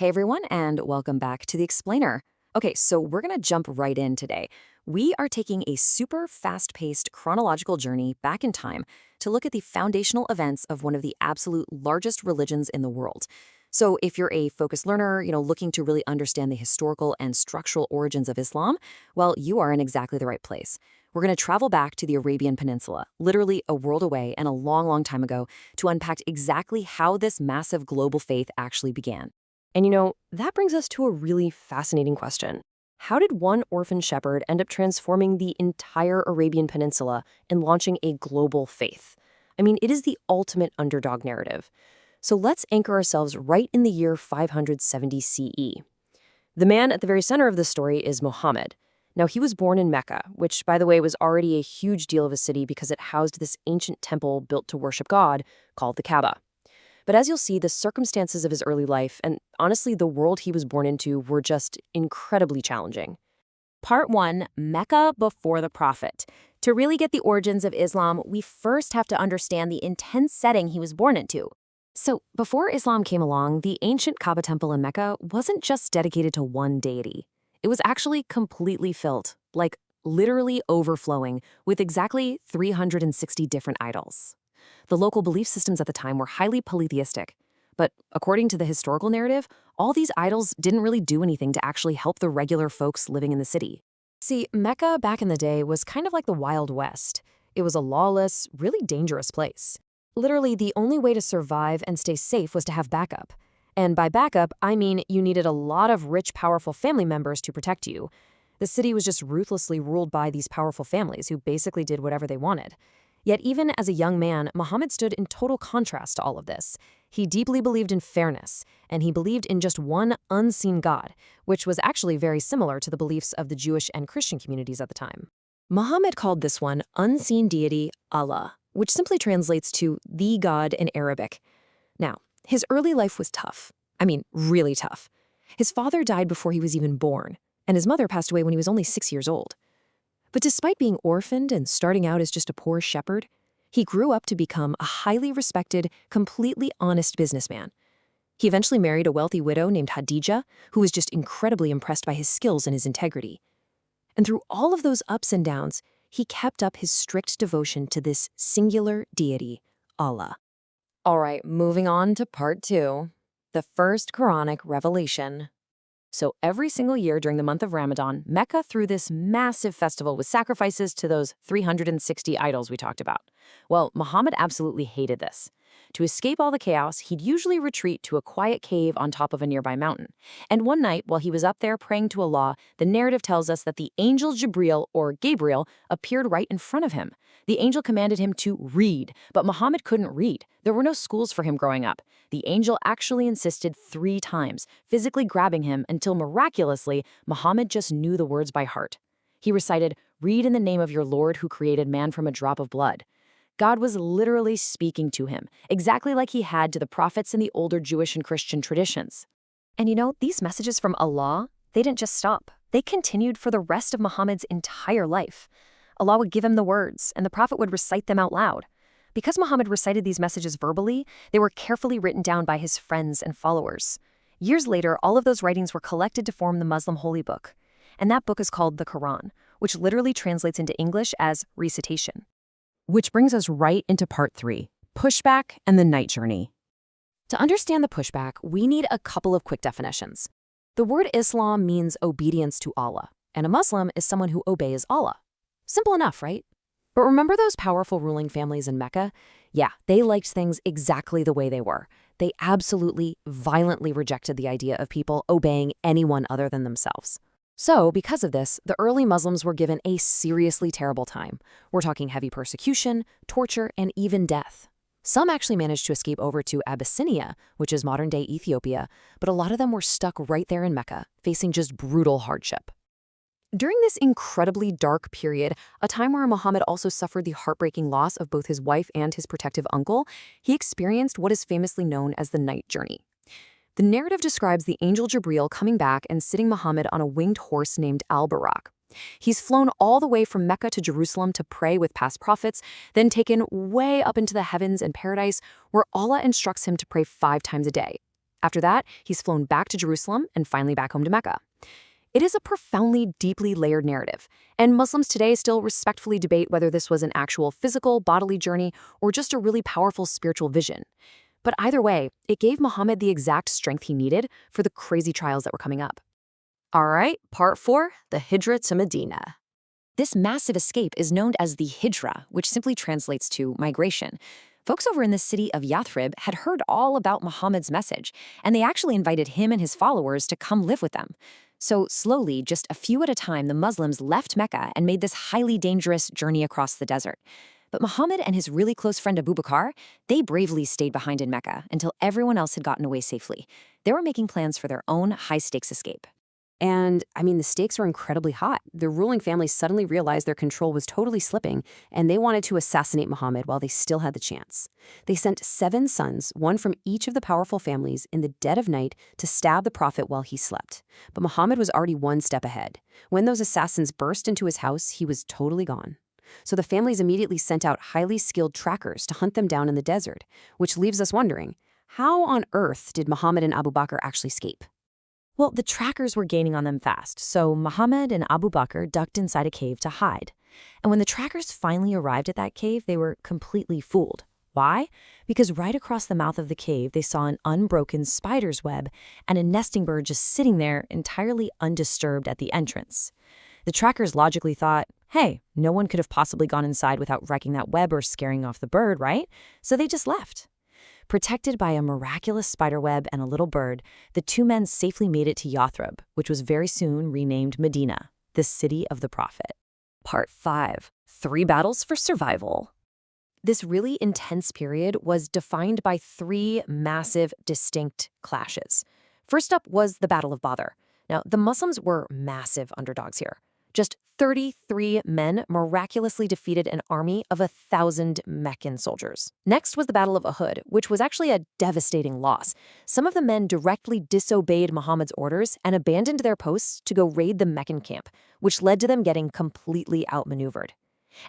Hey everyone, and welcome back to The Explainer. Okay, so we're going to jump right in today. We are taking a super fast-paced chronological journey back in time to look at the foundational events of one of the absolute largest religions in the world. So if you're a focused learner, looking to really understand the historical and structural origins of Islam, well, you are in exactly the right place. We're going to travel back to the Arabian Peninsula, literally a world away and a long, long time ago, to unpack exactly how this massive global faith actually began. And that brings us to a really fascinating question. How did one orphan shepherd end up transforming the entire Arabian Peninsula and launching a global faith? I mean, it is the ultimate underdog narrative. So let's anchor ourselves right in the year 570 CE. The man at the very center of the story is Muhammad. Now, he was born in Mecca, which, by the way, was already a huge deal of a city because it housed this ancient temple built to worship God called the Kaaba. But as you'll see, the circumstances of his early life, and honestly the world he was born into, were just incredibly challenging. Part 1, Mecca before the Prophet. To really get the origins of Islam, we first have to understand the intense setting he was born into. So, before Islam came along, the ancient Kaaba temple in Mecca wasn't just dedicated to one deity. It was actually completely filled, like literally overflowing, with exactly 360 different idols. The local belief systems at the time were highly polytheistic. But according to the historical narrative, all these idols didn't really do anything to actually help the regular folks living in the city. See, Mecca back in the day was kind of like the Wild West. It was a lawless, really dangerous place. Literally, the only way to survive and stay safe was to have backup. And by backup, I mean you needed a lot of rich, powerful family members to protect you. The city was just ruthlessly ruled by these powerful families who basically did whatever they wanted. Yet even as a young man, Muhammad stood in total contrast to all of this. He deeply believed in fairness, and he believed in just one unseen God, which was actually very similar to the beliefs of the Jewish and Christian communities at the time. Muhammad called this one unseen deity Allah, which simply translates to the God in Arabic. Now, his early life was tough. I mean, really tough. His father died before he was even born, and his mother passed away when he was only 6 years old. But despite being orphaned and starting out as just a poor shepherd, he grew up to become a highly respected, completely honest businessman. He eventually married a wealthy widow named Hadija, who was just incredibly impressed by his skills and his integrity. And through all of those ups and downs, he kept up his strict devotion to this singular deity, Allah. All right, moving on to part 2, the first Quranic revelation. So every single year during the month of Ramadan, Mecca threw this massive festival with sacrifices to those 360 idols we talked about. Well, Muhammad absolutely hated this. To escape all the chaos, he'd usually retreat to a quiet cave on top of a nearby mountain. And one night, while he was up there praying to Allah, the narrative tells us that the angel Jibril, or Gabriel, appeared right in front of him. The angel commanded him to read, but Muhammad couldn't read. There were no schools for him growing up. The angel actually insisted 3 times, physically grabbing him until miraculously, Muhammad just knew the words by heart. He recited, "Read in the name of your Lord who created man from a drop of blood." God was literally speaking to him, exactly like he had to the prophets in the older Jewish and Christian traditions. And these messages from Allah, they didn't just stop. They continued for the rest of Muhammad's entire life. Allah would give him the words, and the prophet would recite them out loud. Because Muhammad recited these messages verbally, they were carefully written down by his friends and followers. Years later, all of those writings were collected to form the Muslim holy book. And that book is called the Quran, which literally translates into English as recitation. Which brings us right into part 3, pushback and the night journey. To understand the pushback, we need a couple of quick definitions. The word Islam means obedience to Allah, and a Muslim is someone who obeys Allah. Simple enough, right? But remember those powerful ruling families in Mecca? Yeah, they liked things exactly the way they were. They absolutely, violently rejected the idea of people obeying anyone other than themselves. So, because of this, the early Muslims were given a seriously terrible time. We're talking heavy persecution, torture, and even death. Some actually managed to escape over to Abyssinia, which is modern-day Ethiopia, but a lot of them were stuck right there in Mecca, facing just brutal hardship. During this incredibly dark period, a time where Muhammad also suffered the heartbreaking loss of both his wife and his protective uncle, he experienced what is famously known as the night journey. The narrative describes the angel Jibril coming back and sitting Muhammad on a winged horse named Al-Buraq. He's flown all the way from Mecca to Jerusalem to pray with past prophets, then taken way up into the heavens and paradise, where Allah instructs him to pray 5 times a day. After that, he's flown back to Jerusalem and finally back home to Mecca. It is a profoundly, deeply layered narrative, and Muslims today still respectfully debate whether this was an actual physical, bodily journey or just a really powerful spiritual vision. But either way, it gave Muhammad the exact strength he needed for the crazy trials that were coming up. All right, part 4, the Hijra to Medina. This massive escape is known as the Hijra, which simply translates to migration. Folks over in the city of Yathrib had heard all about Muhammad's message, and they actually invited him and his followers to come live with them. So slowly, just a few at a time, the Muslims left Mecca and made this highly dangerous journey across the desert. But Muhammad and his really close friend Abu Bakr, they bravely stayed behind in Mecca until everyone else had gotten away safely. They were making plans for their own high-stakes escape. And, the stakes were incredibly hot. The ruling family suddenly realized their control was totally slipping, and they wanted to assassinate Muhammad while they still had the chance. They sent 7 sons, one from each of the powerful families, in the dead of night to stab the prophet while he slept. But Muhammad was already one step ahead. When those assassins burst into his house, he was totally gone. So the families immediately sent out highly skilled trackers to hunt them down in the desert, which leaves us wondering, how on earth did Muhammad and Abu Bakr actually escape? Well, the trackers were gaining on them fast, so Muhammad and Abu Bakr ducked inside a cave to hide. And when the trackers finally arrived at that cave, they were completely fooled. Why? Because right across the mouth of the cave, they saw an unbroken spider's web and a nesting bird just sitting there entirely undisturbed at the entrance. The trackers logically thought, hey, no one could have possibly gone inside without wrecking that web or scaring off the bird, right? So they just left. Protected by a miraculous spiderweb and a little bird, the 2 men safely made it to Yathrib, which was very soon renamed Medina, the city of the Prophet. Part 5, 3 battles for survival. This really intense period was defined by 3 massive, distinct clashes. First up was the Battle of Badr. Now, the Muslims were massive underdogs here. Just 33 men miraculously defeated an army of 1,000 Meccan soldiers. Next was the Battle of Uhud, which was actually a devastating loss. Some of the men directly disobeyed Muhammad's orders and abandoned their posts to go raid the Meccan camp, which led to them getting completely outmaneuvered.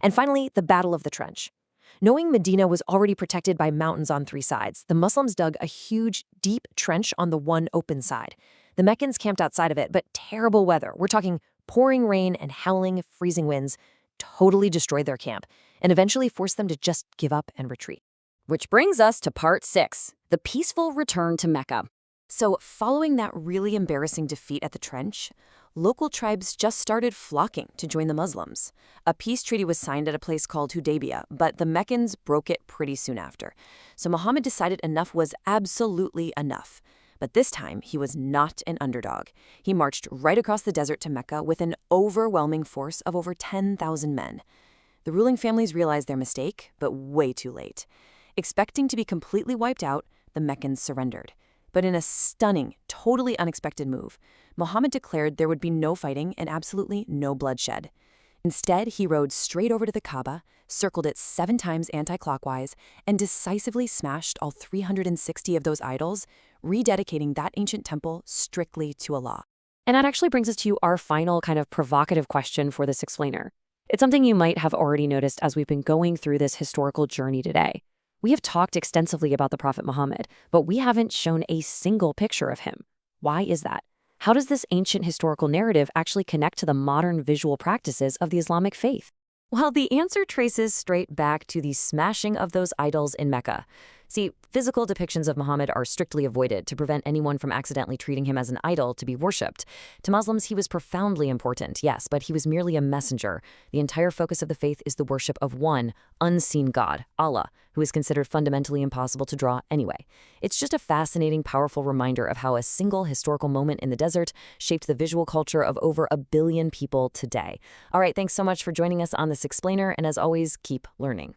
And finally, the Battle of the Trench. Knowing Medina was already protected by mountains on 3 sides, the Muslims dug a huge, deep trench on the one open side. The Meccans camped outside of it, but terrible weather. We're talking pouring rain and howling, freezing winds totally destroyed their camp and eventually forced them to just give up and retreat. Which brings us to part 6, the peaceful return to Mecca. So following that really embarrassing defeat at the trench, local tribes just started flocking to join the Muslims. A peace treaty was signed at a place called Hudaybiyah, but the Meccans broke it pretty soon after. So Muhammad decided enough was absolutely enough. But this time, he was not an underdog. He marched right across the desert to Mecca with an overwhelming force of over 10,000 men. The ruling families realized their mistake, but way too late. Expecting to be completely wiped out, the Meccans surrendered. But in a stunning, totally unexpected move, Muhammad declared there would be no fighting and absolutely no bloodshed. Instead, he rode straight over to the Kaaba, circled it 7 times anti-clockwise, and decisively smashed all 360 of those idols, rededicating that ancient temple strictly to Allah. And that actually brings us to our final kind of provocative question for this explainer. It's something you might have already noticed as we've been going through this historical journey today. We have talked extensively about the Prophet Muhammad, but we haven't shown a single picture of him. Why is that? How does this ancient historical narrative actually connect to the modern visual practices of the Islamic faith? Well, the answer traces straight back to the smashing of those idols in Mecca. See, physical depictions of Muhammad are strictly avoided to prevent anyone from accidentally treating him as an idol to be worshipped. To Muslims, he was profoundly important, yes, but he was merely a messenger. The entire focus of the faith is the worship of one unseen God, Allah, who is considered fundamentally impossible to draw anyway. It's just a fascinating, powerful reminder of how a single historical moment in the desert shaped the visual culture of over 1 billion people today. All right, thanks so much for joining us on this explainer, and as always, keep learning.